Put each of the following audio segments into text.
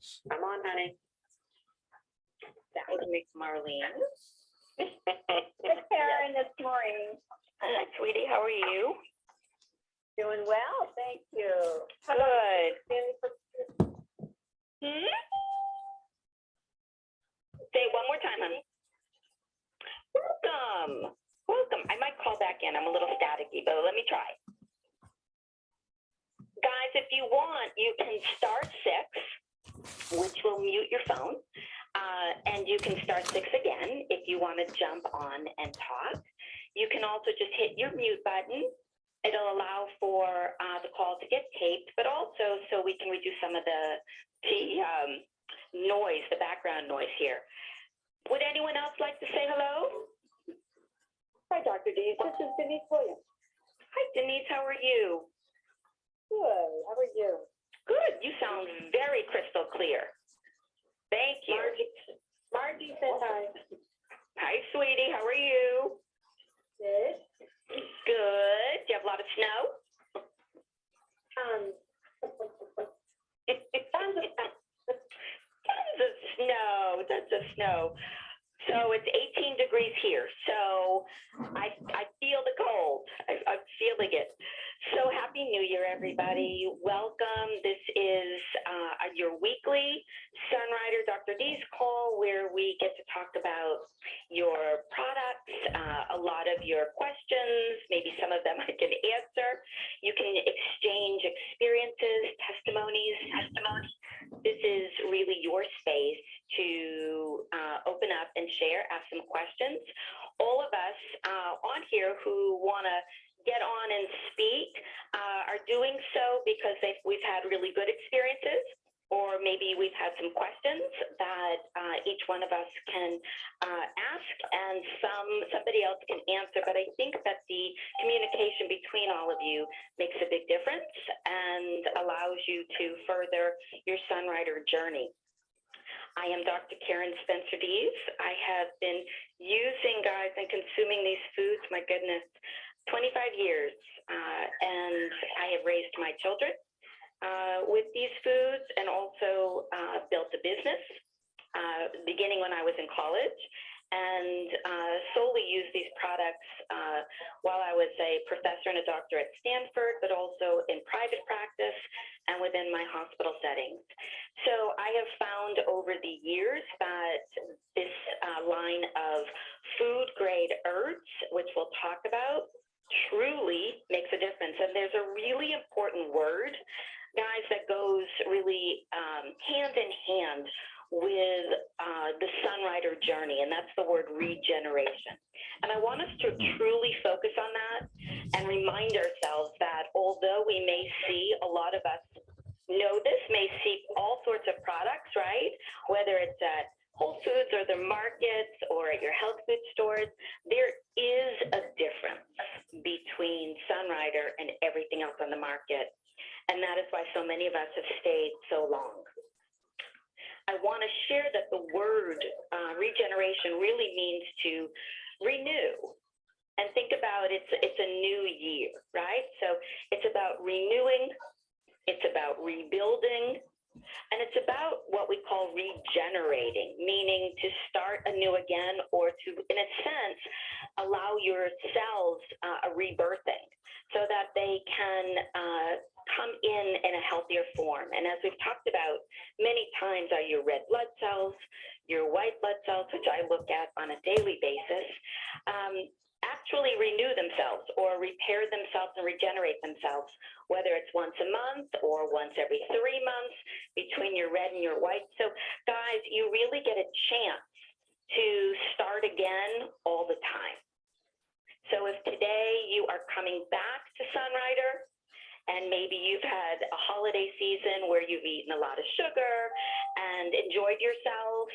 Come on, honey. That would make Marlene. Hey, Karen, this morning. Hi, sweetie. How are you? Doing well, thank you. Good. Say it one more time, honey. Welcome. Welcome. I might call back in. I'm a little staticky, but let me try. Guys, if you want, you can start 6, which will mute your phone. And you can start 6 again if you want to jump on and talk. You can also just hit your mute button. It'll allow for the call to get taped, but also so we can reduce some of the noise, the background noise here. Would anyone else like to say hello? Hi, Dr. Dees. This is Denise Williams. Hi, Denise. How are you? Good. How are you? Good. You sound very crystal clear. Thank you. Margie said hi. Hi, sweetie. How are you? Good. Good. Do you have a lot of snow? Tons of snow. Tons of snow. So it's 18 degrees here. So I feel the cold. I'm feeling it. So happy New Year, everybody. Welcome. This is your weekly Sunrider Dr. Dees Call, where we get to talk about your products, a lot of your questions, maybe some of them I can answer. You can exchange experiences, testimonies. This is really your space to open up and share, ask some questions. All of us on here who want to get on and speak are doing so because we've had really good experiences, or maybe we've had some questions that each one of us can ask and somebody else can answer. But I think that the communication between all of you makes a big difference and allows you to further your Sunrider journey. I am Dr. Karen Spencer Dees. I have been using, guys, and consuming these foods, my goodness, 25 years, and I have raised my children with these foods and also built a business beginning when I was in college, and solely used these products while I was a professor and a doctor at Stanford, but also in private practice and within my hospital settings. So I have found over the years that this line of food grade herbs, which we'll talk about, truly makes a difference. And there's a really important word, guys, that goes really hand in hand with the Sunrider journey, and that's the word regeneration. And I want us to truly focus on that and remind ourselves that although we may see, a lot of us know this, may see all sorts of products, right? Whether it's at Whole Foods or the markets or at your health food stores, there is a difference between Sunrider and everything else on the market. And that is why so many of us have stayed so long. I want to share that the word regeneration really means to renew. And think about it's a new year, right? So it's about renewing, it's about rebuilding, and it's about what we call regenerating, meaning to start anew again, or to, in a sense, allow your cells a rebirthing so that they can come in a healthier form. And as we've talked about many times, are your red blood cells, your white blood cells, which I look at on a daily basis, actually renew themselves or repair themselves and regenerate themselves, whether it's once a month or once every 3 months between your red and your white. So guys, you really get a chance to start again all the time. So if today you are coming back to Sunrider, and maybe you've had a holiday season where you've eaten a lot of sugar and enjoyed yourself,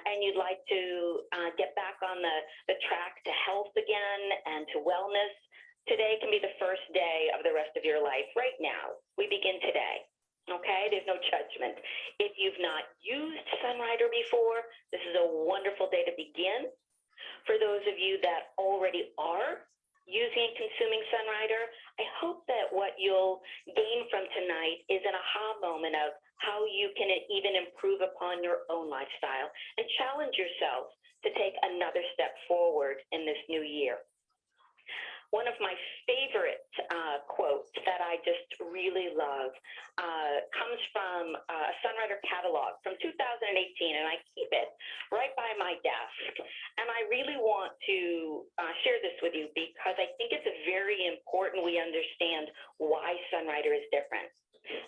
and you'd like to get back on the track to health again and to wellness, today can be the first day of the rest of your life. Right now, we begin today. Okay, there's no judgment. If you've not used Sunrider before, this is a wonderful day to begin. For those of you that already are using and consuming Sunrider, I hope that what you'll gain from tonight is an aha moment of how you can even improve upon your own lifestyle and challenge yourself to take another step forward in this new year. One of my favorite quotes that I just really love comes from a Sunrider catalog from 2018, and I keep it right by my desk. And I really want to share this with you because I think it's very important we understand why Sunrider is different.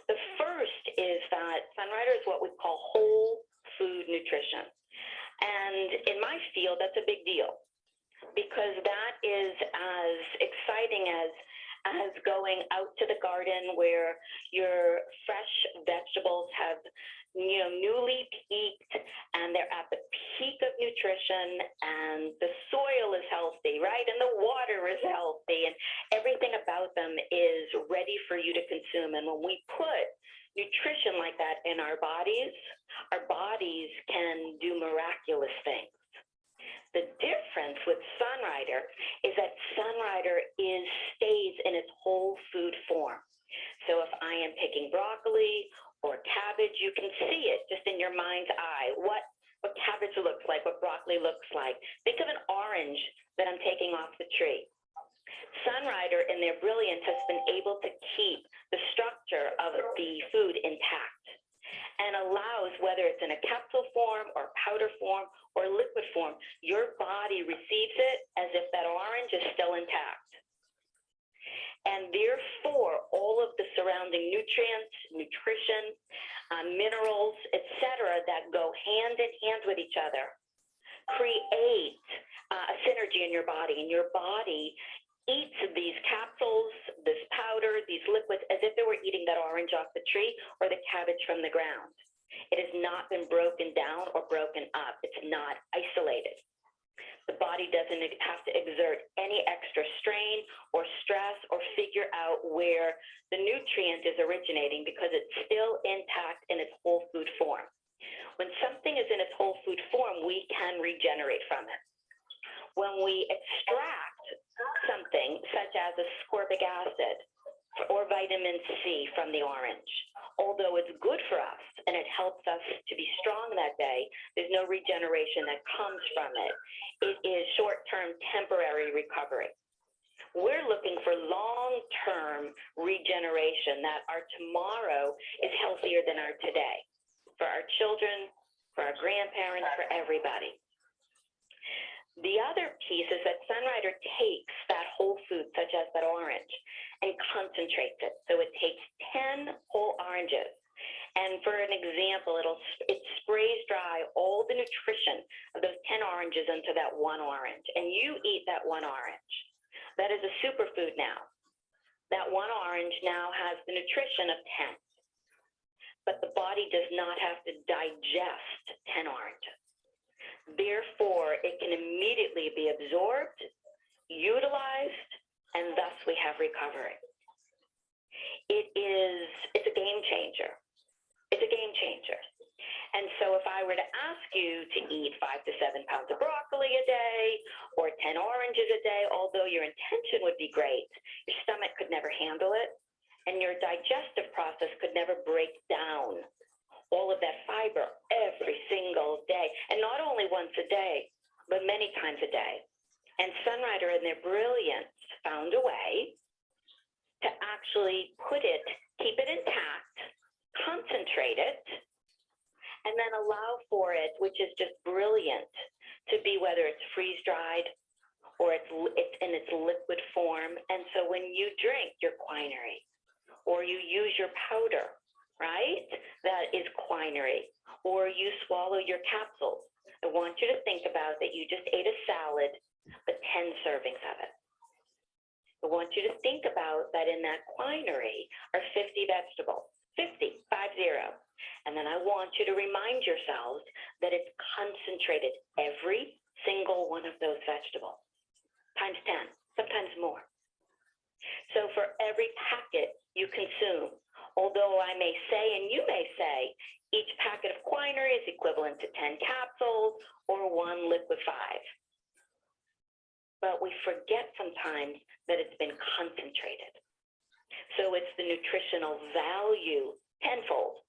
The first is that Sunrider is what we call whole food nutrition. And in my field, that's a big deal, because that is as exciting as going out to the garden where your fresh vegetables have, newly peaked and they're at the peak of nutrition, and the soil is healthy, right? And the water is healthy, and everything about them is ready for you to consume. And when we put nutrition like that in our bodies can do miraculous things. The difference with Sunrider is that Sunrider stays in its whole food form. So if I am picking broccoli or cabbage, you can see it just in your mind's eye, what cabbage looks like, what broccoli looks like. Think of an orange that I'm taking off the tree. Sunrider, in their brilliance, has been able to keep the structure of the food intact and allows, whether it's in a capsule form or powder form or liquid form, your body receives it as if that orange is still intact. And therefore, all of the surrounding nutrients, nutrition, minerals, etc., that go hand in hand with each other create a synergy in your body. And your body eats these capsules, this powder, these liquids, as if they were eating that orange off the tree or the cabbage from the ground. It has not been broken down or broken up. It's not isolated. The body doesn't have to exert any extra strain or stress or figure out where the nutrient is originating, because it's still intact in its whole food form. When something is in its whole food form, we can regenerate from it. When we extract something such as ascorbic acid or vitamin C from the orange, although it's good for us and it helps us to be strong that day, there's no regeneration that comes from it. It is short-term temporary recovery. We're looking for long-term regeneration, that our tomorrow is healthier than our today, for our children, for our grandparents, for everybody. The other piece is that Sunrider takes that whole food, such as that orange, and concentrates it. So it takes 10 whole oranges. And for an example, it sprays dry all the nutrition of those 10 oranges into that one orange. And you eat that one orange. That is a superfood now. That one orange now has the nutrition of 10. But the body does not have to digest 10 oranges. Therefore, it can immediately be absorbed, utilized, and thus we have recovery. It's a game changer. It's a game changer. And so if I were to ask you to eat 5 to 7 pounds of broccoli a day or 10 oranges a day, although your intention would be great, your stomach could never handle it, and your digestive process could never break down all of that fiber every single day, and not only once a day, but many times a day. And Sunrider, in their brilliance, found a way to actually keep it intact, concentrate it, and then allow for it, which is just brilliant, to be whether it's freeze-dried or it's in its liquid form. And so when you drink your quinine or you use your powder, right, that is quinine, or you swallow your capsules, I want you to think about that you just ate a salad, but 10 servings of it. I want you to think about that in that quinine are 50 vegetables, 50. And then I want you to remind yourselves that it's concentrated, every single one of those vegetables, times 10, sometimes more. So for every packet you consume, although I may say, and you may say, each packet of quinine is equivalent to 10 capsules or 1 liquid 5. but we forget sometimes that it's been concentrated. So it's the nutritional value tenfold.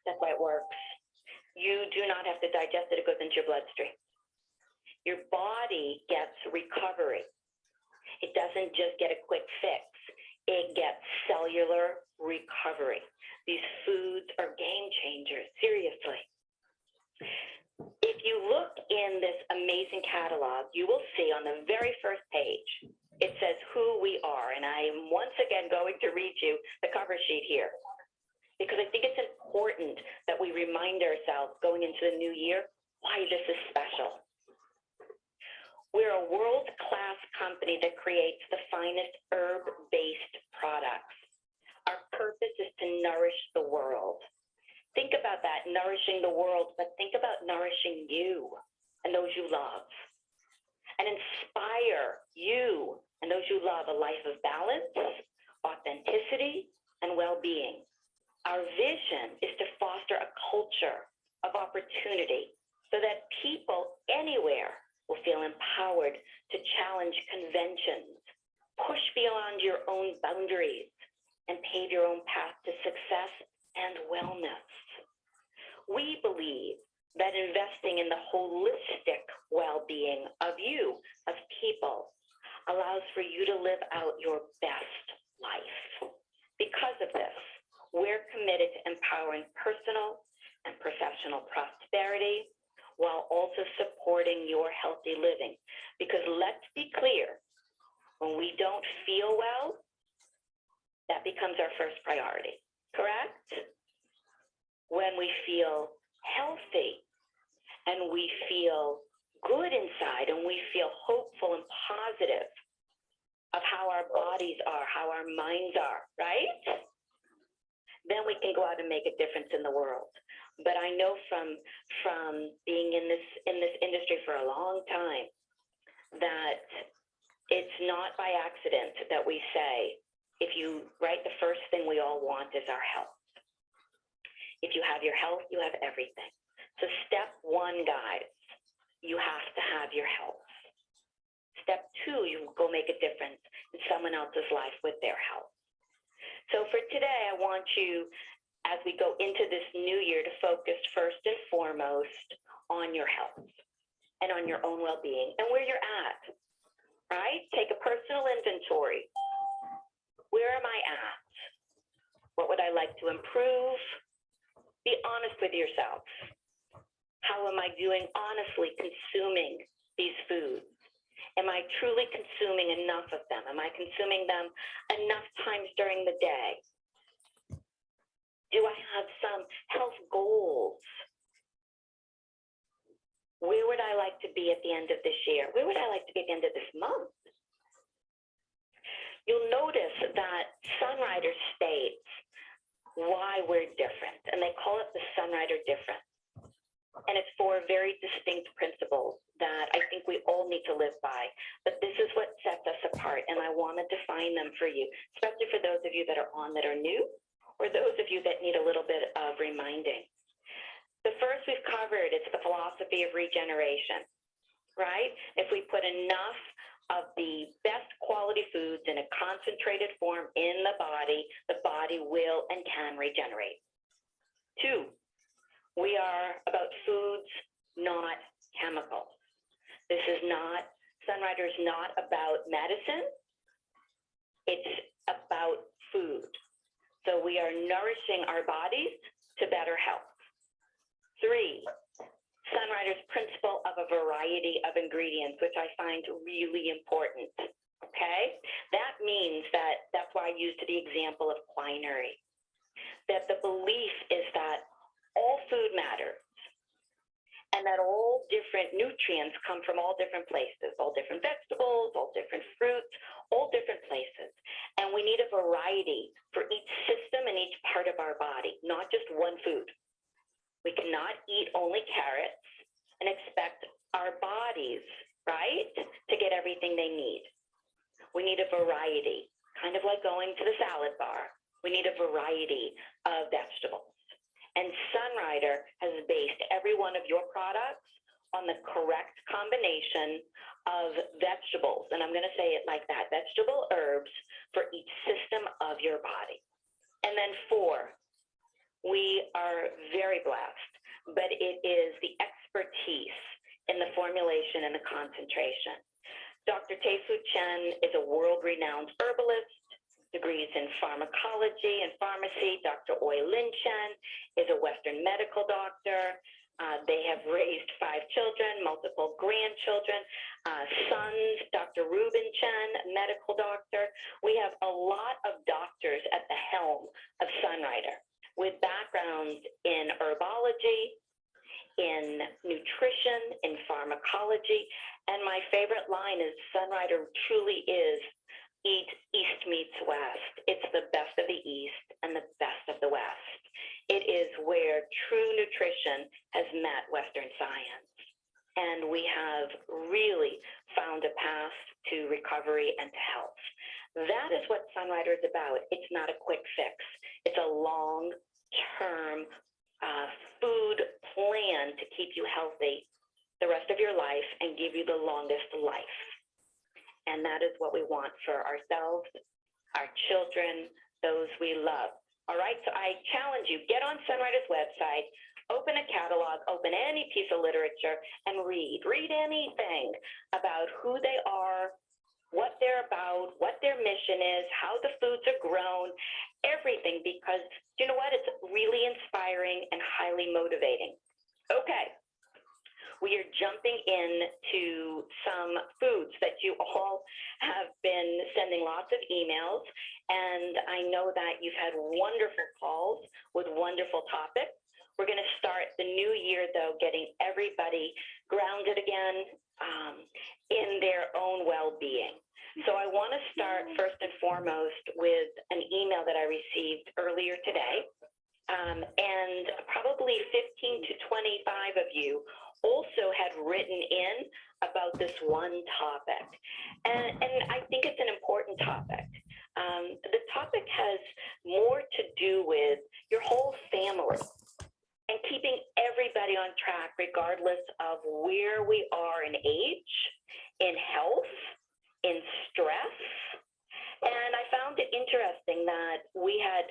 That's why it works. You do not have to digest it. It goes into your bloodstream. Your body gets recovery. It doesn't just get a quick fix. It gets cellular recovery. These foods are game changers, seriously. If you look in this amazing catalog, you will see on the very first page, it says who we are. And I am once again going to read you the cover sheet here, because I think it's important that we remind ourselves going into the new year why this is special. We're a world-class company that creates the finest herb-based products. Our purpose is to nourish the world. Think about that, nourishing the world, but think about nourishing you and those you love, and inspire you and those you love a life of balance, authenticity, and well-being. Our vision is to foster a culture of opportunity so that people anywhere will feel empowered to challenge conventions, push beyond your own boundaries, and pave your own path to success and wellness. We believe that investing in the holistic well-being of you, of people, allows for you to live out your best life. Because of this, we're committed to empowering personal and professional prosperity while also supporting your healthy living. Because let's be clear, when we don't feel well, that becomes our first priority, correct? When we feel healthy and we feel good inside and we feel hopeful and positive of how our bodies are, how our minds are, right? Then we can go out and make a difference in the world. But I know from being in this industry for a long time that it's not by accident that we say, the first thing we all want is our health. If you have your health, you have everything. So step one, guys, you have to have your health. Step two, you go make a difference in someone else's life with their health. So for today, I want you, as we go into this new year, to focus first and foremost on your health and on your own well-being and where you're at, right? Take a personal inventory. Where am I at? What would I like to improve? Be honest with yourself. How am I doing honestly consuming these foods? Am I truly consuming enough of them? Am I consuming them enough times during the day? Do I have some health goals? Where would I like to be at the end of this year? Where would I like to be at the end of this month? You'll notice that Sunrider states why we're different, and they call it the Sunrider difference. And it's four very distinct principles that I think we all need to live by. But this is what sets us apart, and I want to define them for you, especially for those of you that are on that are new, or those of you that need a little bit of reminding. The first we've covered, it's the philosophy of regeneration, right? If we put enough of the best quality foods in a concentrated form in the body will and can regenerate. Two, we are about foods, not chemicals. Sunrider is not about medicine. It's about food. So we are nourishing our bodies to better health. Three, Sunrider's principle of a variety of ingredients, which I find really important, okay? That means that's why I used the example of quinary, that the belief is that all food matters and that all different nutrients come from all different places, all different vegetables, all different fruits, all different places. And we need a variety for each system and each part of our body, not just one food. We cannot eat only carrots and expect our bodies, right, to get everything they need. We need a variety, kind of like going to the salad bar. We need a variety of vegetables. And Sunrider has based every one of your products on the correct combination of vegetables, and I'm going to say it like that, vegetable herbs for each system of your body. And then 4, we are very blessed, but it is the expertise in the formulation and the concentration. Dr. Tae-Fu Chen is a world-renowned herbalist, degrees in pharmacology and pharmacy. Dr. Oi Lin Chen is a Western medical doctor. They have raised 5 children, multiple grandchildren, sons, Dr. Ruben Chen, medical doctor. We have a lot of doctors at the helm of Sunrider with backgrounds in herbology, in nutrition, in pharmacology. And my favorite line is Sunrider truly is eat East meets West. It's the best of the East and the best of the West. It is where true nutrition has met Western science. And we have really found a path to recovery and to health. That is what Sunrider is about. It's not a quick fix. It's a long-term food plan to keep you healthy the rest of your life and give you the longest life. And that is what we want for ourselves, our children, those we love. All right, so I challenge you, get on Sunrider's website, open a catalog, open any piece of literature, and read. Read anything about who they are, what they're about, what their mission is, how the foods are grown, everything, because you know what? It's really inspiring and highly motivating. Okay. We are jumping into some foods that you all have been sending lots of emails, and I know that you've had wonderful calls with wonderful topics. We're going to start the new year, though, getting everybody grounded again in their own well-being. So I want to start first and foremost with an email that I received earlier today, and probably 15 to 25 of you also had written in about this one topic. And I think it's an important topic. The topic has more to do with your whole family and keeping everybody on track regardless of where we are in age, in health, in stress. And I found it interesting that we had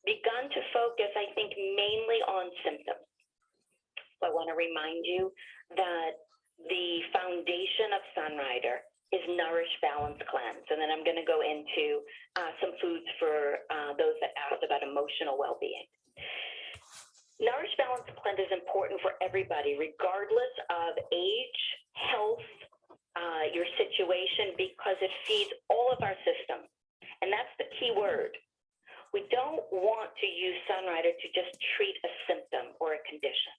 begun to focus, I think, mainly on symptoms. I want to remind you that the foundation of Sunrider is Nourish, Balance, Cleanse. And then I'm going to go into some foods for those that asked about emotional well-being. Nourish, Balance, Cleanse is important for everybody, regardless of age, health, your situation, because it feeds all of our systems. And that's the key word. We don't want to use Sunrider to just treat a symptom or a condition.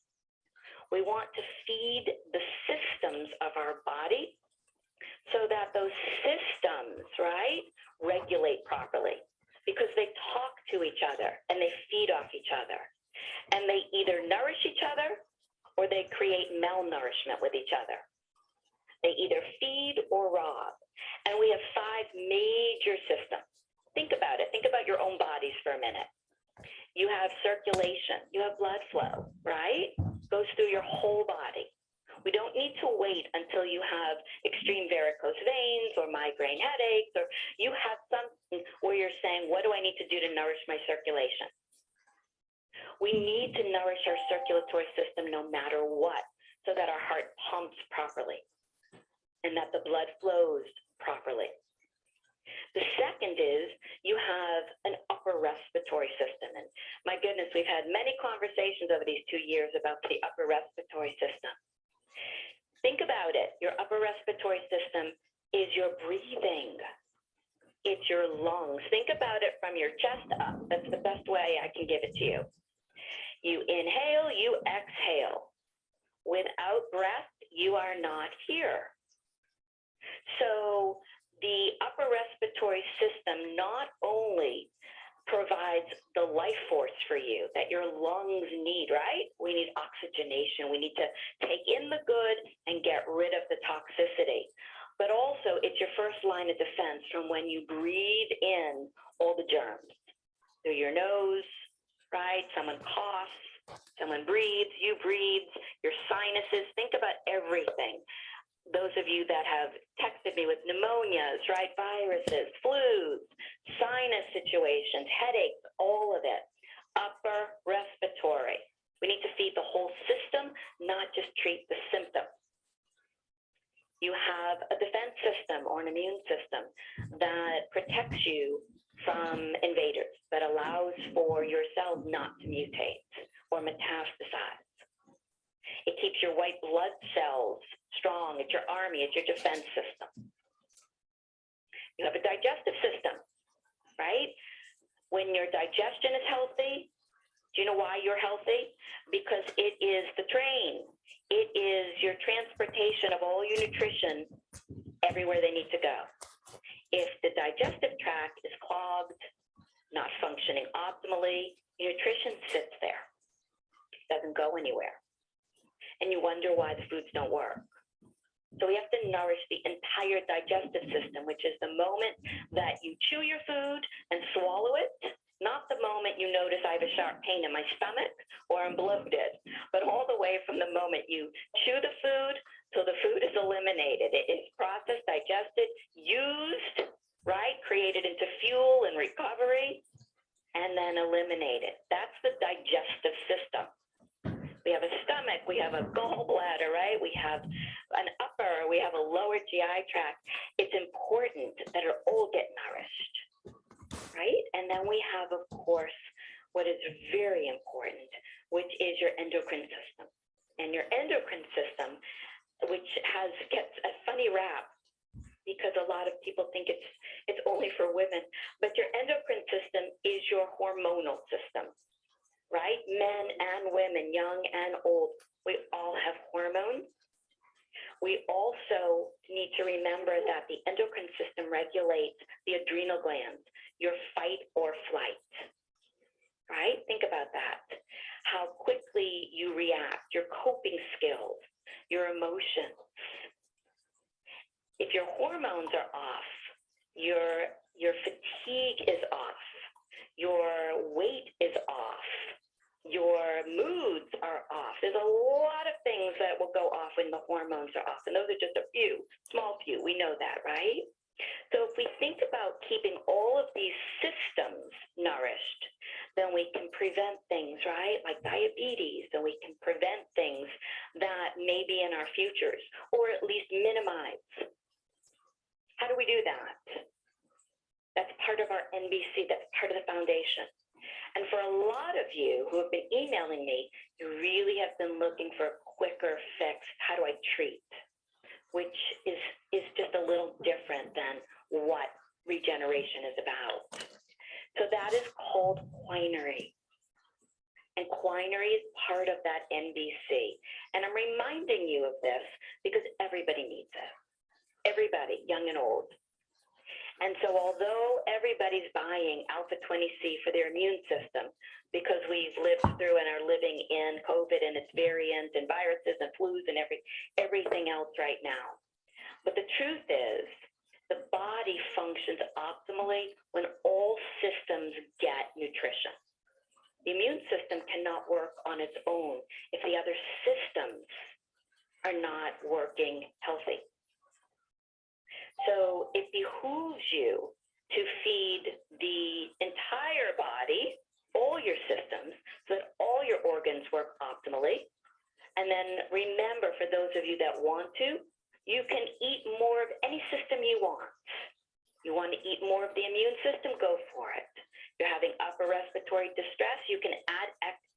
We want to feed the systems of our body so that those systems, right, regulate properly because they talk to each other and they feed off each other. And they either nourish each other or they create malnourishment with each other. They either feed or rob. And we have 5 major systems. Think about it. Think about your own bodies for a minute. You have circulation. You have blood flow, right? Goes through your whole body. We don't need to wait until you have extreme varicose veins or migraine headaches, or you have something where you're saying, what do I need to do to nourish my circulation? We need to nourish our circulatory system no matter what, so that our heart pumps properly and that the blood flows properly. The second is you have an upper respiratory system. And my goodness, we've had many conversations over these 2 years about the upper respiratory system. Think about it. Your upper respiratory system is your breathing. It's your lungs. Think about it from your chest up. That's the best way I can give it to you. You inhale, you exhale. Without breath, you are not here. So the upper respiratory system not only provides the life force for you that your lungs need, right? We need oxygenation. We need to take in the good and get rid of the toxicity. But also, it's your first line of defense from when you breathe in all the germs through your nose, right? Someone coughs, someone breathes, you breathe, your sinuses. Think about everything. those of you that have texted me with pneumonias, right? Viruses, flus, sinus situations, headaches, all of it. Upper respiratory. We need to feed the whole system, not just treat the symptom. You have a defense system or an immune system that protects you from invaders, that allows for your cells not to mutate or metastasize. It keeps your white blood cells strong. It's your army. It's your defense system. You have a digestive system, right? When your digestion is healthy, do you know why you're healthy? Because it is the train. It is your transportation of all your nutrition everywhere they need to go. If the digestive tract is clogged, not functioning optimally, your nutrition sits there. It doesn't go anywhere. And you wonder why the foods don't work. So we have to nourish the entire digestive system, which is the moment that you chew your food and swallow it, not the moment you notice I have a sharp pain in my stomach or I'm bloated, but all the way from the moment you chew the food till the food is eliminated. It is processed, digested, used, right? Created into fuel and recovery, and then eliminated. That's the digestive system. We have a stomach, we have a gallbladder, right? We have an upper, we have a lower GI tract. It's important that it all get nourished, right? And then we have, of course, what is very important, which is your endocrine system. And your endocrine system, which gets a funny rap because a lot of people think it's only for women, but your endocrine system is your hormonal system. Right? Men and women, young and old, we all have hormones. We also need to remember that the endocrine system regulates the adrenal glands, your fight or flight. Right? Think about that. How quickly you react, your coping skills, your emotions. If your hormones are off, your fatigue is off, your weight is off, your moods are off. There's a lot of things that will go off when the hormones are off. And those are just a few, small few. We know that, right? So if we think about keeping all of these systems nourished, then we can prevent things, right? Like diabetes, and we can prevent things that may be in our futures, or at least minimize. How do we do that? That's part of our NBC. That's part of the foundation. And for a lot of you who have been emailing me, you really have been looking for a quicker fix. How do I treat? Which is just a little different than what regeneration is about. So that is called quinary. And quinary is part of that NBC. And I'm reminding you of this because everybody needs it. Everybody, young and old. And so although everybody's buying alpha-20C for their immune system because we've lived through and are living in COVID and its variants and viruses and flus and everything else right now. But the truth is, the body functions optimally when all systems get nutrition. The immune system cannot work on its own if the other systems are not working healthy. So it behooves you to feed the entire body, all your systems, so that all your organs work optimally. And then remember, for those of you that want to, you can eat more of any system you want. You want to eat more of the immune system, go for it. You're having upper respiratory distress, you can add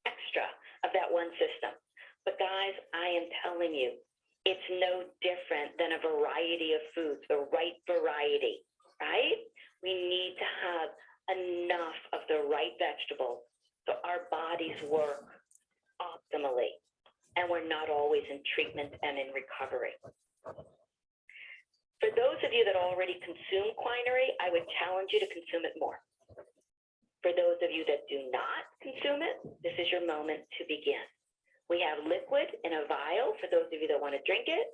extra of that one system. But guys, I am telling you, it's no different than a variety of foods, the right variety, right? We need to have enough of the right vegetables so our bodies work optimally and we're not always in treatment and in recovery. For those of you that already consume quinary, I would challenge you to consume it more. For those of you that do not consume it, this is your moment to begin. We have liquid in a vial for those of you that want to drink it.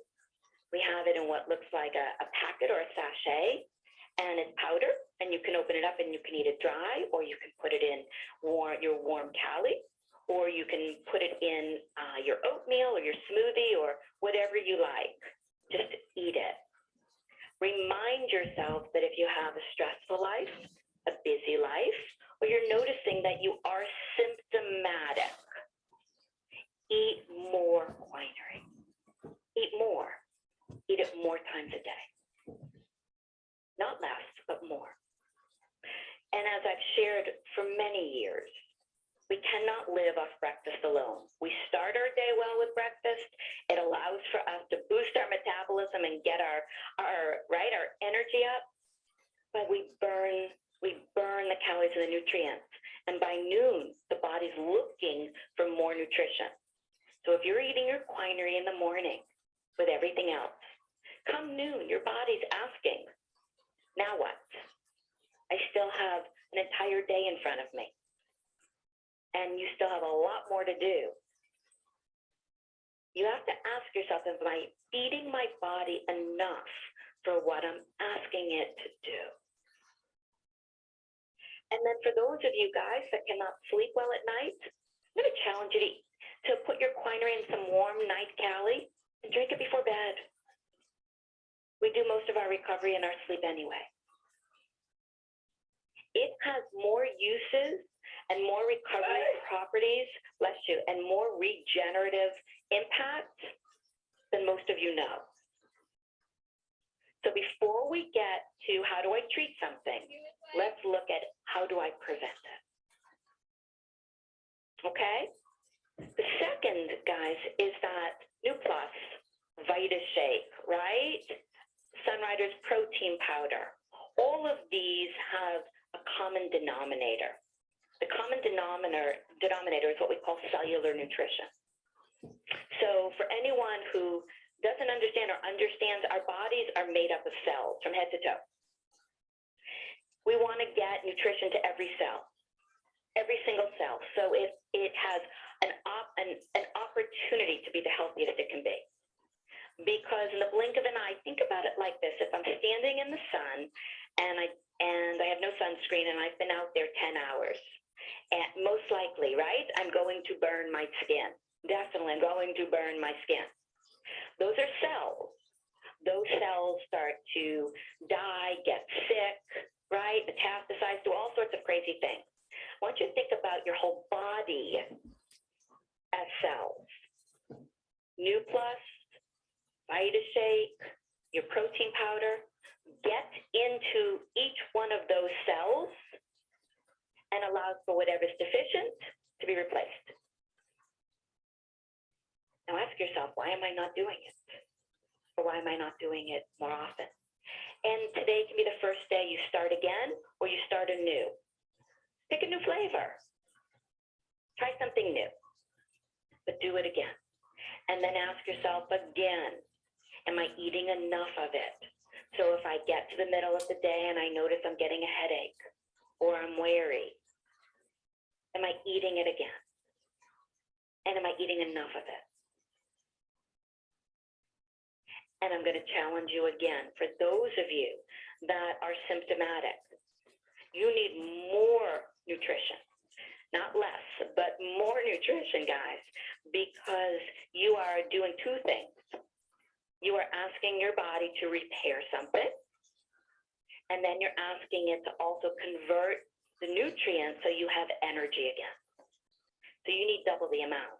We have it in what looks like a packet or a sachet, and it's powder, and you can open it up and you can eat it dry, or you can put it in your warm cali, or you can put it in your oatmeal or your smoothie or whatever you like. Just yourself that if you have a stressful life, a busy life, or you're noticing that you are symptomatic, eat more quinine. Eat more. Eat it more times a day. Not less, but more. And as I've shared for many years, we cannot live off breakfast alone. We start our day well with breakfast. It allows for us to boost our metabolism and get our energy up. But we burn the calories and the nutrients. And by noon, the body's looking for more nutrition. So if you're eating your quinine in the morning with everything else, come noon, your body's asking, now what? I still have an entire day in front of me. And you still have a lot more to do. You have to ask yourself, am I feeding my body enough for what I'm asking it to do? And then for those of you guys that cannot sleep well at night, I'm going to challenge you to put your quinine in some warm night cali and drink it before bed. We do most of our recovery in our sleep anyway. It has more uses and more recovery properties, bless you, and more regenerative impact than most of you know. So before we get to how do I treat something, let's look at how do I prevent it. Okay? The second, guys, is that New Plus, Vita Shake, right? Sunrider's protein powder. All of these have a common denominator. The common denominator is what we call cellular nutrition. So for anyone who doesn't understand or understands, our bodies are made up of cells from head to toe. We want to get nutrition to every cell, every single cell. So it has an opportunity to be the healthiest it can be. Because in the blink of an eye, think about it like this. If I'm standing in the sun and I have no sunscreen and I've been out there 10 hours, and most likely, right, I'm going to burn my skin. Definitely, I'm going to burn my skin. Those are cells. Those cells start to die, get sick, right, metastasize, do all sorts of crazy things. I want you to think about your whole body as cells. New Plus, Vita Shake, your protein powder, get into each one of those cells and allows for whatever's deficient to be replaced. Now ask yourself, why am I not doing it? Or why am I not doing it more often? And today can be the first day you start again or you start anew. Pick a new flavor. Try something new, but do it again. And then ask yourself again, am I eating enough of it? So if I get to the middle of the day and I notice I'm getting a headache or I'm weary, am I eating it again? And am I eating enough of it? And I'm going to challenge you again, for those of you that are symptomatic, you need more nutrition. Not less, but more nutrition, guys, because you are doing two things. You are asking your body to repair something, and then you're asking it to also convert the nutrients so you have energy again. So you need double the amount.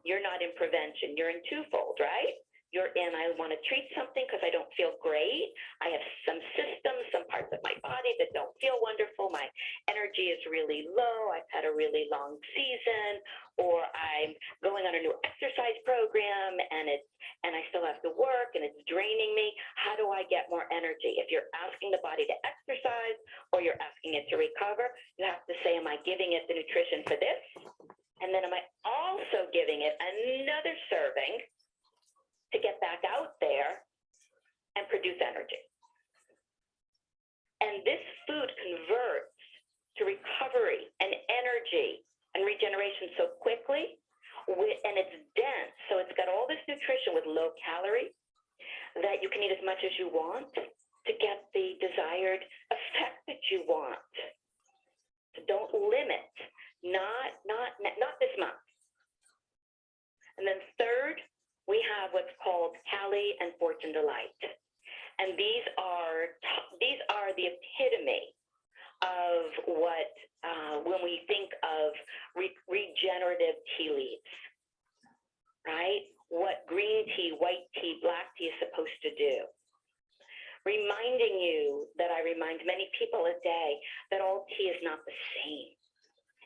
You're not in prevention, you're in twofold, right? You're in, I want to treat something because I don't feel great. I have some systems, some parts of my body that don't feel wonderful. My energy is really low. I've had a really long season, or I'm going on a new exercise program and I still have to work and it's draining me. How do I get more energy? If you're asking the body to exercise or you're asking it to recover, you have to say, am I giving it the nutrition for this? And then am I also giving it another serving to get back out there and produce energy? And this food converts to recovery and energy and regeneration so quickly, and it's dense, so it's got all this nutrition with low calorie that you can eat as much as you want to get the desired effect that you want. So don't limit, not this month. And then third, we have what's called Cali and Fortune Delight. And these are the epitome of what, when we think of regenerative tea leaves, right? What green tea, white tea, black tea is supposed to do. Reminding you that I remind many people a day that all tea is not the same.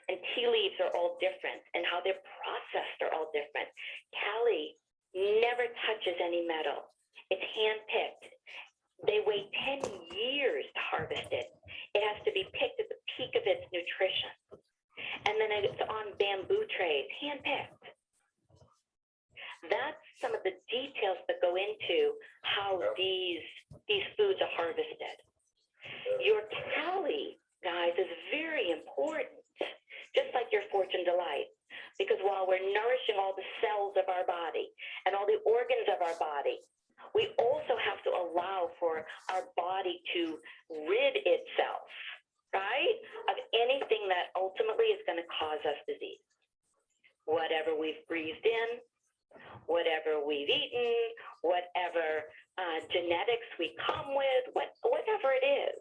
And tea leaves are all different, and how they're processed are all different. Cali never touches any metal. It's hand-picked. They wait 10 years to harvest it. It has to be picked at the peak of its nutrition. And then it's on bamboo trays, hand-picked. That's some of the details that go into how these foods are harvested. Your cali, guys, is very important, just like your Fortune Delight, because while we're nourishing all the cells of our body and all the organs of our body, we also have to allow for our body to rid itself, right, of anything that ultimately is going to cause us disease. Whatever we've breathed in, whatever we've eaten, whatever genetics we come with, whatever it is.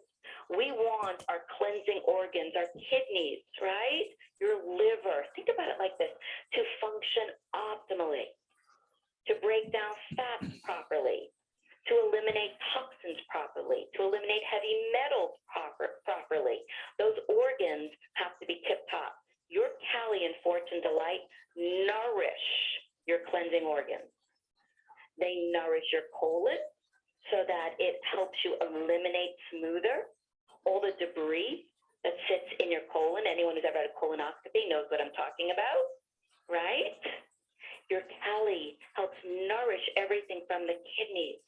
We want our cleansing organs, our kidneys, right? Your liver. Think about it like this: to function optimally, to break down fats properly, to eliminate toxins properly, to eliminate heavy metals properly. Those organs have to be tip-top. Your Cali and Fortune Delight nourish your cleansing organs. They nourish your colon so that it helps you eliminate smoother all the debris that sits in your colon. Anyone who's ever had a colonoscopy knows what I'm talking about, right? Your Cali helps nourish everything from the kidneys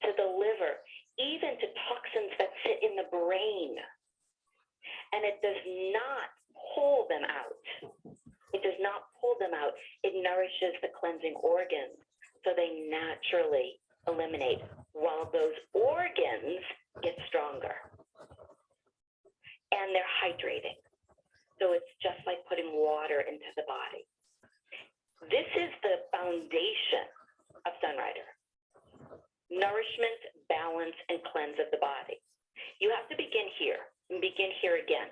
to the liver, even to toxins that sit in the brain. And it does not pull them out. It does not pull them out. It nourishes the cleansing organs so they naturally eliminate while those organs get stronger. And they're hydrating. So it's just like putting water into the body. This is the foundation of Sunrider. Nourishment, balance, and cleanse of the body. You have to begin here and begin here again.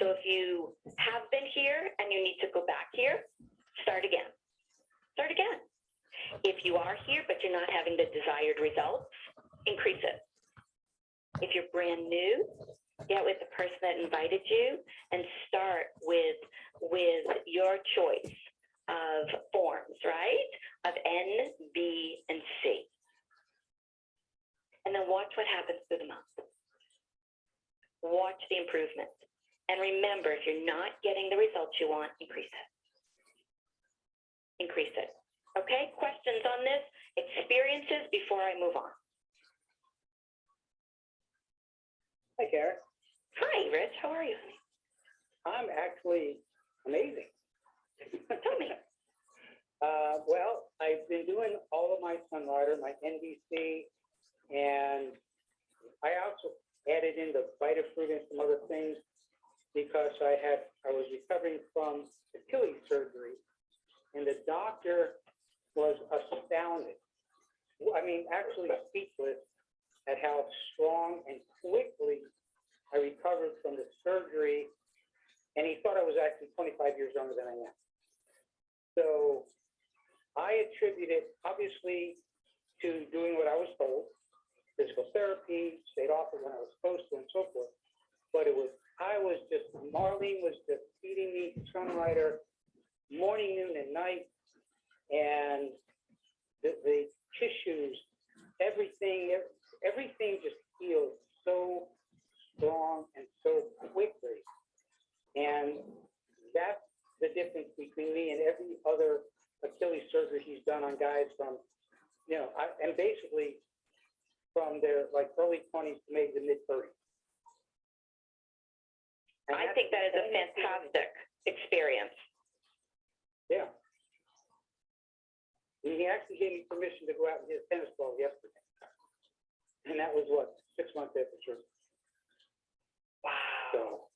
So if you have been here and you need to go back here, start again. Start again. If you are here but you're not having the desired results, increase it. If you're brand new, get with the person that invited you and start with your choice of forms, right? Of N, B, and C. And then watch what happens through the month. Watch the improvement. And remember, if you're not getting the results you want, increase it. Increase it. Okay, questions on this? Experiences before I move on. Hi, Karen. Hi, Rich. How are you? I'm actually amazing. Tell me. Well, I've been doing all of my Sunrider, my NBC, and I also added in the Vitafruit and some other things because I was recovering from Achilles surgery, and the doctor was astounded. I mean, actually speechless at how strong and quickly I recovered from the surgery, and he thought I was actually 25 years younger than I am. So I attribute it, obviously, to doing what I was told, physical therapy, stayed off it when I was supposed to, and so forth. But Marlene was just feeding me Sunrider morning, noon, and night, and the tissues, everything just healed so strong and so quickly. And that's the difference between me and every other Achilles surgery he's done on guys from, and basically from their early 20s to maybe the mid 30s. I think that is a fantastic experience. Yeah. And he actually gave me permission to go out and hit a tennis ball yesterday. And that was 6 months after surgery. Wow. So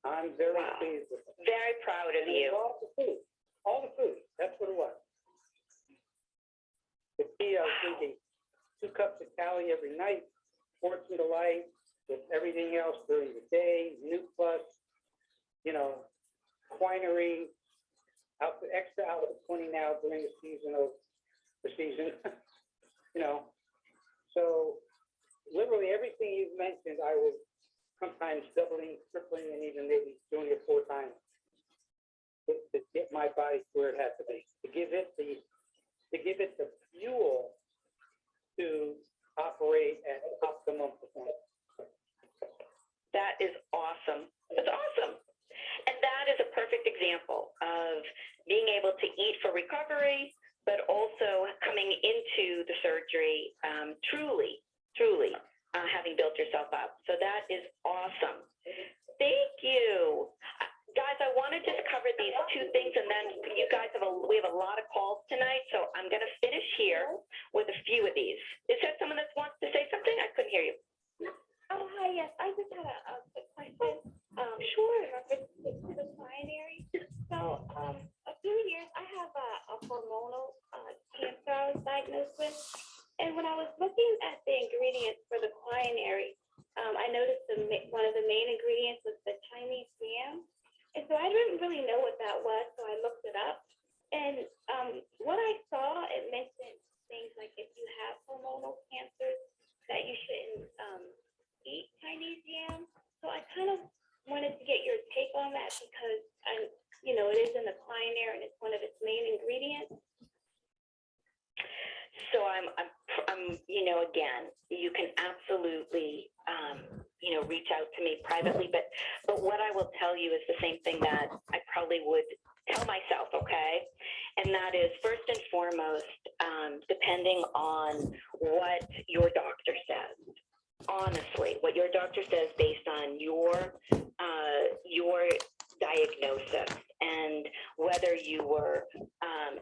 I'm very pleased with it. Very proud of you. All the food. That's what it was. The key, I was thinking, 2 cups of Cali every night, Fortune Delight, with everything else during the day, New Plus, you know, Quinery, out the extra out of 20 now during the season, you know. So literally everything you've mentioned, I was sometimes doubling, tripling, and even maybe doing it 4 times to get my body to where it has to be, to give it the fuel to operate at optimum performance. That is awesome. That's awesome. And that is a perfect example of being able to eat for recovery, but also coming into the surgery truly having built yourself up. So that is awesome. Thank you. Guys, I want to just cover these 2 things, and then you guys we have a lot of calls tonight, so I'm going to finish here with a few of these. Is there someone that wants to say something? I couldn't hear you. Oh, hi, yes, I just had a quick question. Sure. To the binary. So, a few years, I have a hormonal cancer I was diagnosed with. And when I was looking at the ingredients for the quinary, I noticed one of the main ingredients was the Chinese yam. And so I didn't really know what that was, so I looked it up. And what I saw, it mentioned things like if you have hormonal cancers, that you shouldn't eat Chinese yam. So I kind of wanted to get your take on that because it is in the quinary and it's one of its main ingredients. So I'm again, you can absolutely, reach out to me privately, but what I will tell you is the same thing that I probably would tell myself, okay? And that is first and foremost, depending on what your doctor says. Honestly, what your doctor says based on your diagnosis and whether you were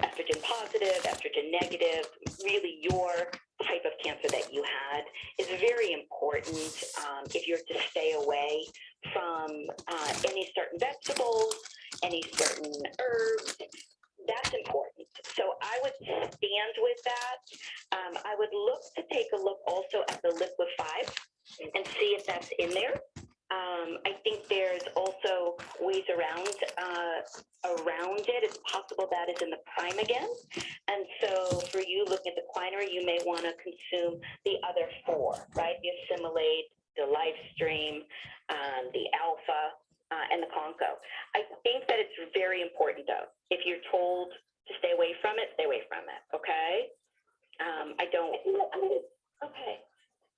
estrogen positive, estrogen negative, really your type of cancer that you had is very important if you're to stay away from any certain vegetables, any certain herbs. That's important. So I would stand with that. I would look to take a look also at the Liquid 5 and see if that's in there. I think there's also ways around it. It's possible that is in the prime again. And so for you looking at the quinary, you may want to consume the other 4, right? The Assimilate, the Live Stream, the Alpha, and the Conco. I think that it's very important, though. If you're told to stay away from it, stay away from it, okay? Okay.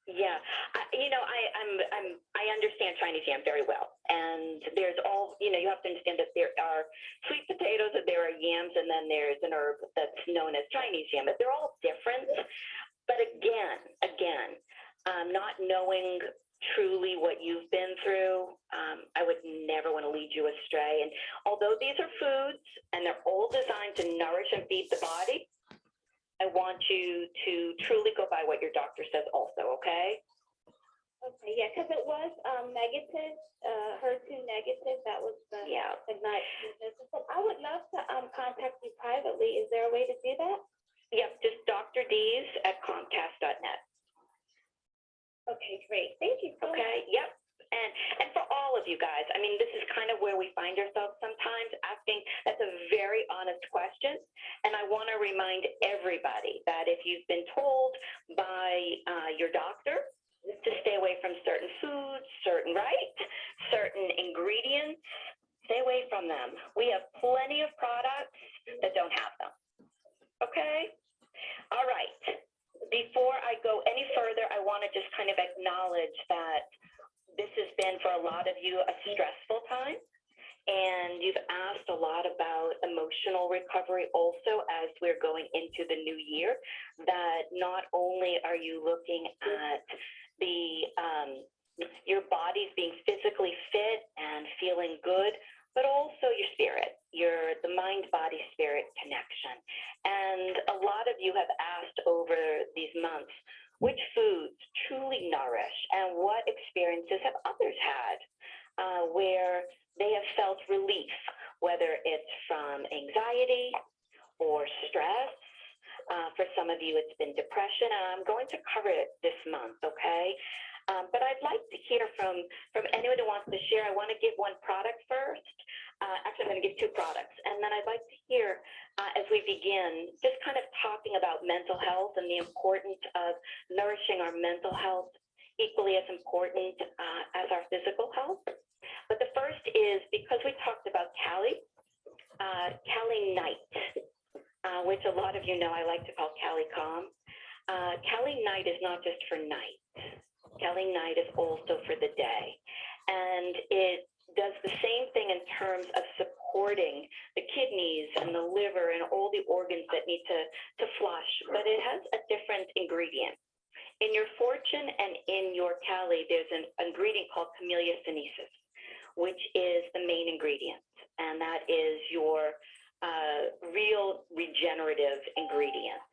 Yeah, I understand Chinese yam very well, and there's you have to understand that there are sweet potatoes, and there are yams, and then there's an herb that's known as Chinese yam. But they're all different. But again, not knowing truly what you've been through, I would never want to lead you astray. And although these are foods and they're all designed to nourish and feed the body, I want you to truly go by what your doctor says also, okay? Okay, yeah, because it was negative, HER2 negative. That was the diagnosis. So I would love to contact you privately. Is there a way to do that? Yep, just Dr. Dees at Comcast.net. Okay, great. Thank you so much. Okay, yep. And for all of you guys, I mean, this is kind of where we find ourselves sometimes asking, that's a very honest question. And I want to remind everybody that if you've been told by your doctor to stay away from certain foods, certain ingredients, stay away from them. We have plenty of products that don't have them. Okay? All right. Before I go any further, I want to just kind of acknowledge that this has been, for a lot of you, a stressful time. And you've asked a lot about emotional recovery also as we're going into the new year, that not only are you looking at your body's being physically fit and feeling good, but also your spirit, the mind-body-spirit connection. And a lot of you have asked over these months, which foods truly nourish and what experiences have others had where they have felt relief, whether it's from anxiety or stress. For some some of you, it's been depression, and I'm going to cover it this month, okay? But I'd like to hear from anyone who wants to share. I want to give one product first. Actually, I'm going to give two products. And then I'd like to hear, as we begin, just kind of talking about mental health and the importance of nourishing our mental health, equally as important as our physical health. But the first is, because we talked about Cali Night, which a lot of you know I like to call Cali Calm. Cali Night is not just for night. Cali Night is also for the day. And it does the same thing in terms of supporting the kidneys and the liver and all the organs that need to flush, but it has a different ingredient. In your Fortune and in your Cali, there's an ingredient called Camellia sinensis, which is the main ingredient, and that is your real regenerative ingredient.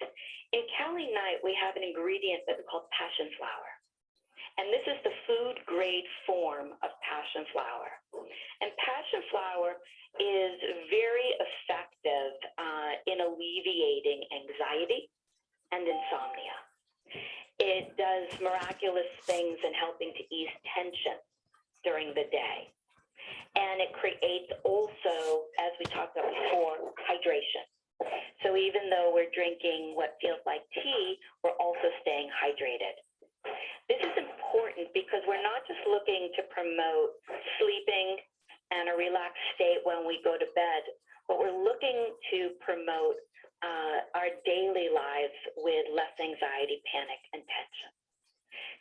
In Cali Night, we have an ingredient that's called passion flower. And this is the food grade form of passion flower. And passion flower is very effective in alleviating anxiety and insomnia. It does miraculous things in helping to ease tension during the day. And it creates also, as we talked about before, hydration. So even though we're drinking what feels like tea, we're also staying hydrated. This is important because we're not just looking to promote sleeping and a relaxed state when we go to bed, but we're looking to promote our daily lives with less anxiety, panic, and tension.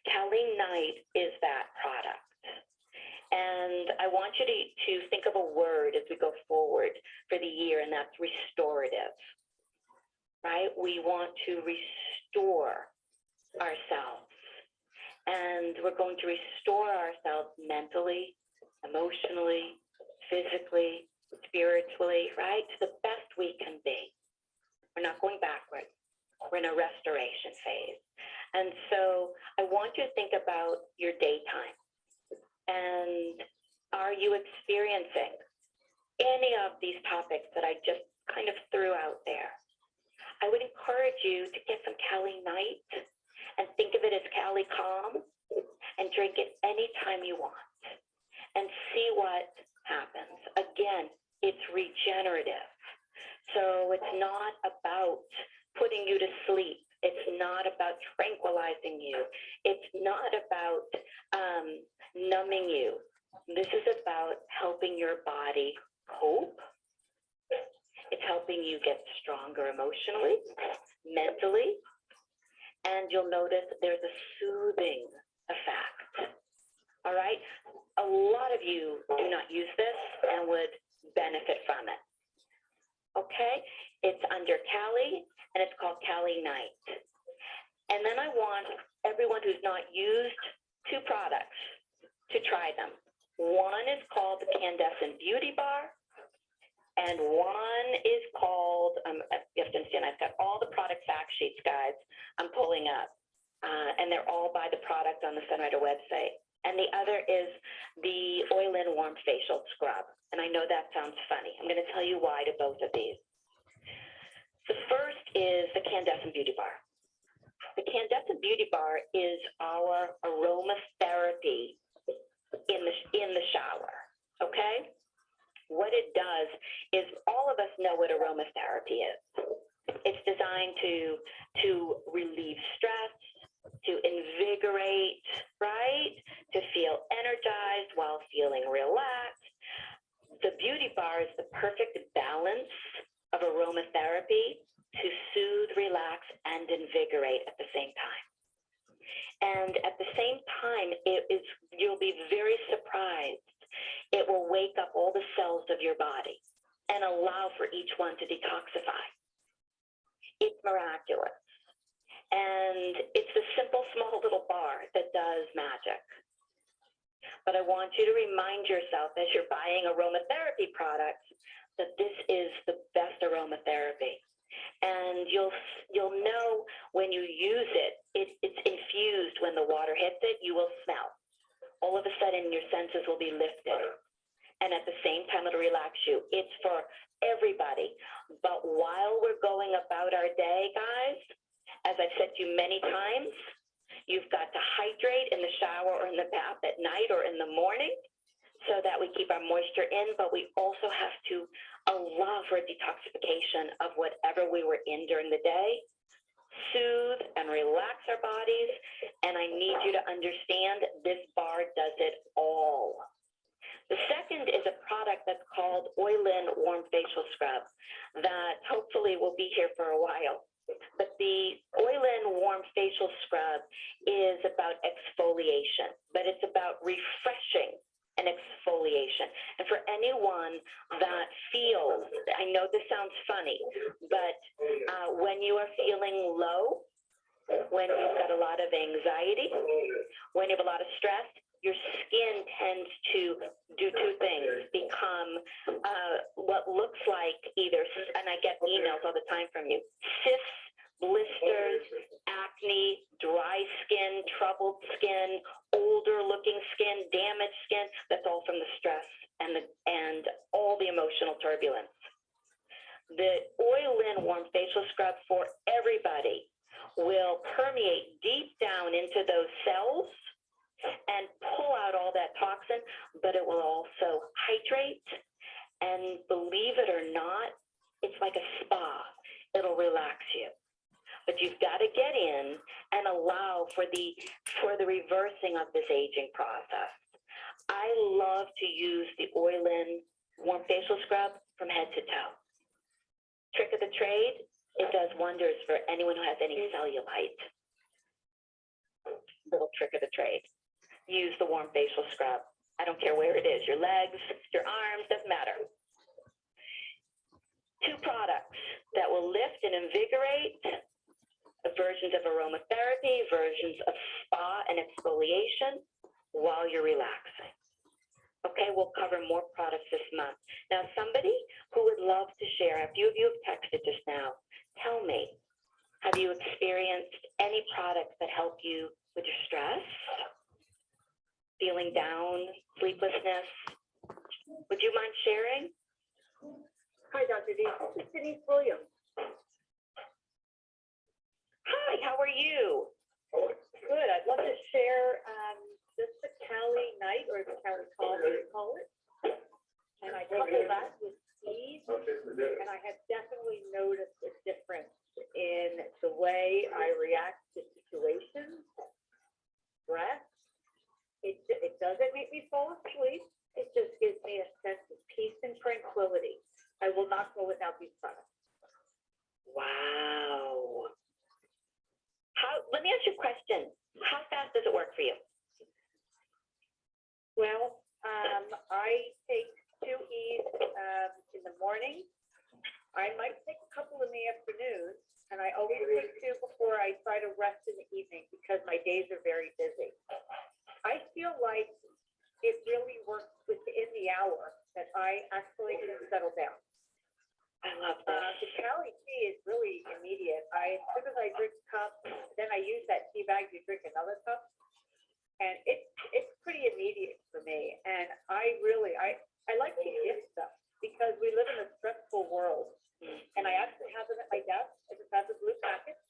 Cali Night is that product. And I want you to think of a word as we go forward for the year, and that's restorative, right? We want to restore ourselves. And we're going to restore ourselves mentally, emotionally, physically, spiritually, right? To the best we can be. We're not going backwards. We're in a restoration phase. And so I want you to think about your daytime. And are you experiencing any of these topics that I just kind of threw out there? I would encourage you to get some Cali Night and think of it as Cali Calm and drink it anytime you want and see what happens. Again, it's regenerative. So it's not about putting you to sleep. It's not about tranquilizing you. It's not about numbing you. This is about helping your body cope. It's helping you get stronger emotionally, mentally, and you'll notice there's a soothing effect. All right? A lot of you do not use this and would benefit from it. Okay? It's under Cali, and it's called Cali Night. And then I want everyone who's not used two products to try them. One is called the Candescent Beauty Bar, and one is called, you have to understand, I've got all the product fact sheets, guys, I'm pulling up, and they're all by the product on the Sunrider website. And the other is the Oil-In Warm Facial Scrub. And I know that sounds funny. I'm going to tell you why to both of these. The first is the Candescent Beauty Bar. The Candescent Beauty Bar is our aromatherapy in the shower, okay? What it does is, all of us know what aromatherapy is. It's designed to relieve stress, to invigorate, right? To feel energized while feeling relaxed. The beauty bar is the perfect balance of aromatherapy to soothe, relax, and invigorate at the same time. And at the same time, you'll be very surprised. It will wake up all the cells of your body and allow for each one to detoxify. It's miraculous. And it's a simple, small little bar that does magic. But I want you to remind yourself, as you're buying aromatherapy products, that this is the best aromatherapy. And you'll know when you use it, it's infused. When the water hits it, you will smell. All of a sudden, your senses will be lifted. And at the same time, it'll relax you. It's for everybody. But while we're going about our day, guys, As I've said to you many times, you've got to hydrate in the shower or in the bath at night or in the morning so that we keep our moisture in, but we also have to allow for a detoxification of whatever we were in during the day, soothe and relax our bodies, and I need you to understand this bar does it all. The second is a product that's called Oil-In Warm Facial Scrub that hopefully will be here for a while. But the Oil-In Warm Facial Scrub is about exfoliation, but it's about refreshing and exfoliation. And for anyone that feels, I know this sounds funny, but when you are feeling low, when you've got a lot of anxiety, when you have a lot of stress, your skin tends to do two things, become what looks like either, and I get emails all the time from you, cysts, blisters, acne, dry skin, troubled skin, older looking skin, damaged skin. That's all from the stress and all the emotional turbulence. The Oil-In Warm Facial Scrub for everybody will permeate deep down into those cells and pull out all that toxin, but it will also hydrate. And believe it or not, it's like a spa. It'll relax you. But you've got to get in and allow for the reversing of this aging process. I love to use the Oil-In Warm Facial Scrub from head to toe. Trick of the trade, it does wonders for anyone who has any cellulite. Little trick of the trade. Use the warm facial scrub. I don't care where it is, your legs, your arms, doesn't matter. Two products that will lift and invigorate, versions of aromatherapy, versions of spa and exfoliation while you're relaxing. Okay, we'll cover more products this month. Now, somebody who would love to share, a few of you have texted just now, tell me, have you experienced any products that help you with your stress? Feeling down, sleeplessness? Would you mind sharing? Hi, Dr. Dees. This is Denise Williams. Hi, how are you? Good. I'd love to share just the Cali night, or the Cali call, as you call it. And I couple that with Dees, and I have definitely noticed a difference in the way I react to situations, stress. It doesn't make me fall asleep. It just gives me a sense of peace and tranquility. I will not go without these products. Wow. Let me ask you a question. How fast does it work for you? Well, I take 2 E's in the morning. I might take a couple in the afternoon, and I always take 2 before I try to rest in the evening because my days are very busy. I feel like it really works within the hour that I actually can settle down. I love that. The Cali tea is really immediate. As soon as I drink a cup, then I use that tea bag to drink another cup. And it's pretty immediate for me. And I like to gift stuff because we live in a stressful world. And I actually have them at my desk. I just have the blue packet.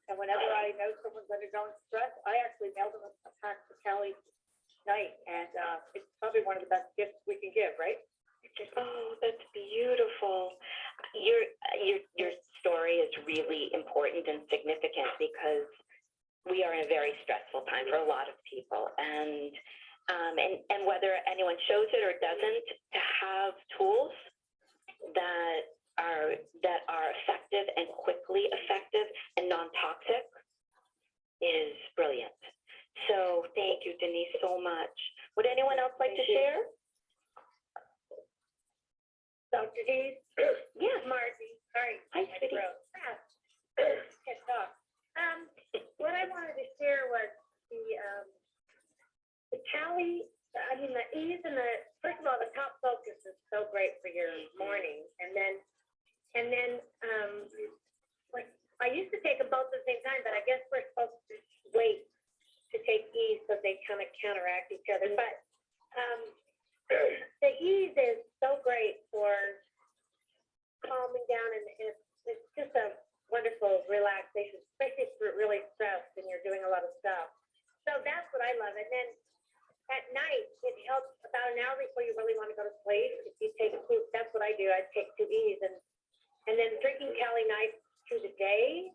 And whenever I know someone's undergoing stress, I actually mail them a pack for Cali night. And it's probably one of the best gifts we can give, right? Oh, that's beautiful. Your story is really important and significant because we are in a very stressful time for a lot of people, and whether anyone shows it or doesn't, to have tools that are effective and quickly effective and non-toxic is brilliant. So thank you, Denise, so much. Would anyone else like to share? Dr. Dees? Yes. Margie. Sorry. Hi, sweetie. Can't talk. What I wanted to share was the Cali, the ease and first of all, the top focus is so great for your morning. And then like I used to take them both at the same time, but I guess we're supposed to wait to take ease so they kind of counteract each other. But the ease is so great for calming down, and it's just a wonderful relaxation, especially if an hour before you really want to go to sleep, if you take two, that's what I do. I take 2 E's and then drinking Cali Night through the day.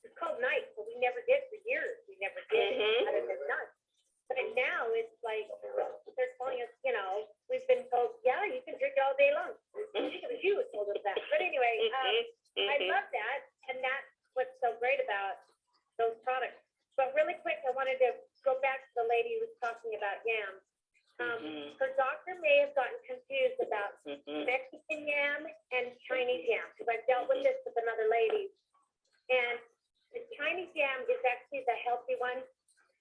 It's called night, but we never did for years. We never did other than nuts. But now it's like they're telling us, we've been told, yeah, you can drink it all day long. I think it was you who told us that. But anyway, I love that, and that's what's so great about those products. But really quick, I wanted to go back to the lady who was talking about yams. Her doctor may have gotten confused about Mexican yam and Chinese yam, because I've dealt with this with another lady. And the Chinese yam is actually the healthy one.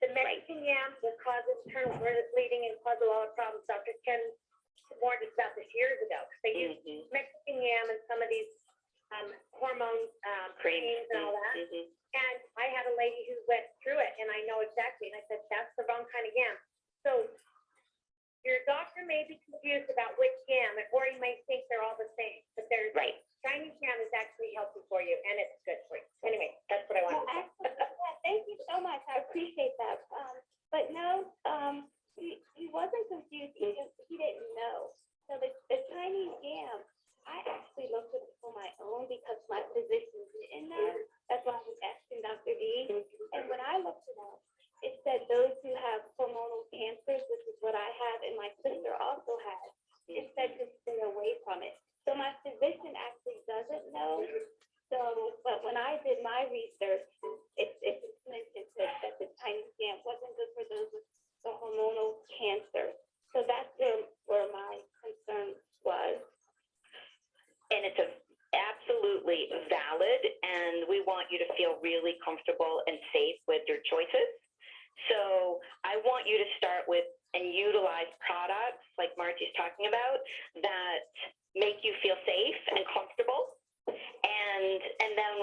The Mexican yam will cause internal bleeding and cause a lot of problems. Dr. Ken warned us about this years ago. They use Mexican yam and some of these hormone creams and all that. And I had a lady who went through it, and I know exactly. And I said, that's the wrong kind of yam. So your doctor may be confused about which yam, or you may think they're all the same. But there's Chinese yam is actually healthy for you, and it's good for you. Anyway, that's what I wanted to say. Thank you so much. I appreciate that. But no, he wasn't confused. He didn't know. So the Chinese yam, I actually looked at it for my own because my physician didn't know. That's why I was asking Dr. D. And when I looked it up, it said those who have hormonal cancers, which is what I have and my sister also has, it said to stay away from it. So my physician actually doesn't know. So, but when I did my research, it mentioned that the Chinese yam wasn't good for those with the hormonal cancer. So that's where my concern was. And it's absolutely valid, and we want you to feel really comfortable and safe with your choices. So I want you to start with and utilize products like Margie's talking about that make you feel safe and comfortable. And then,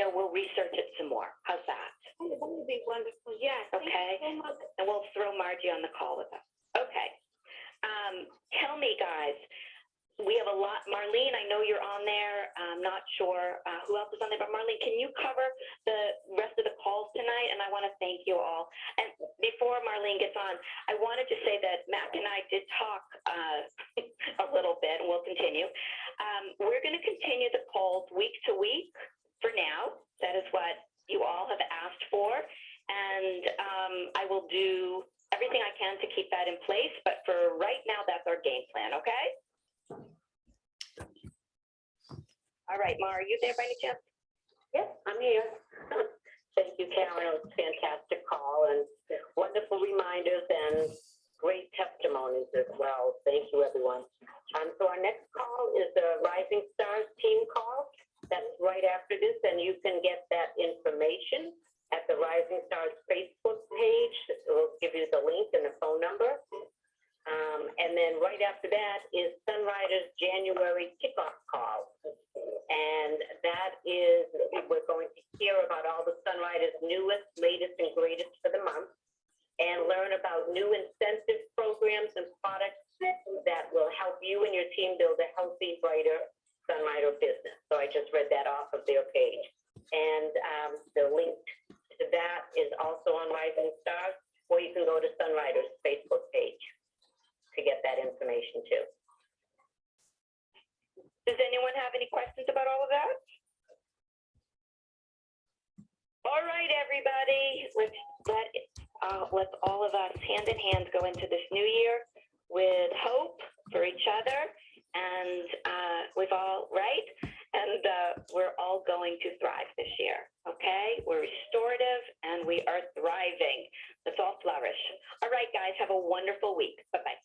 we'll research it some more. How's that? Oh, that would be wonderful. Yes. Okay. And we'll throw Margie on the call with us. Okay. Tell me, guys, we have a lot. Marlene, I know you're on there. I'm not sure who else is on there, but Marlene, can you cover the rest of the calls tonight? And I want to thank you all. And before Marlene gets on, I wanted to say that Mac and I did talk a little bit, and we'll continue. We're going to continue the calls week to week for now. That is what you all have asked for. And I will do everything I can to keep that in place. But for right now, that's our game plan, okay? All right, Mara, are you there by any chance? Yes, I'm here. Thank you, Karen. It was a fantastic call and wonderful reminders and great testimonies as well. Thank you, everyone. So our next call is the Rising Stars team call. That's right after this, and you can get that information at the Rising Stars Facebook page. It will give you the link and the phone number. And then right after that is Sunrider's January kickoff call. And that is, we're going to hear about all the Sunrider's newest, latest, and greatest for the month, and learn about new incentive programs and products that will help you and your team build a healthy, brighter Sunrider business. So I just read that off of their page. And the link to that is also on Rising Stars, or you can go to Sunrider's Facebook page to get that information too. Does anyone have any questions about all of that? All right, everybody, let's all of us hand in hand go into this new year with hope for each other, and we've all, right? And we're all going to thrive this year, okay? We're restorative and we are thriving. Let's all flourish. All right, guys, have a wonderful week. Bye-bye.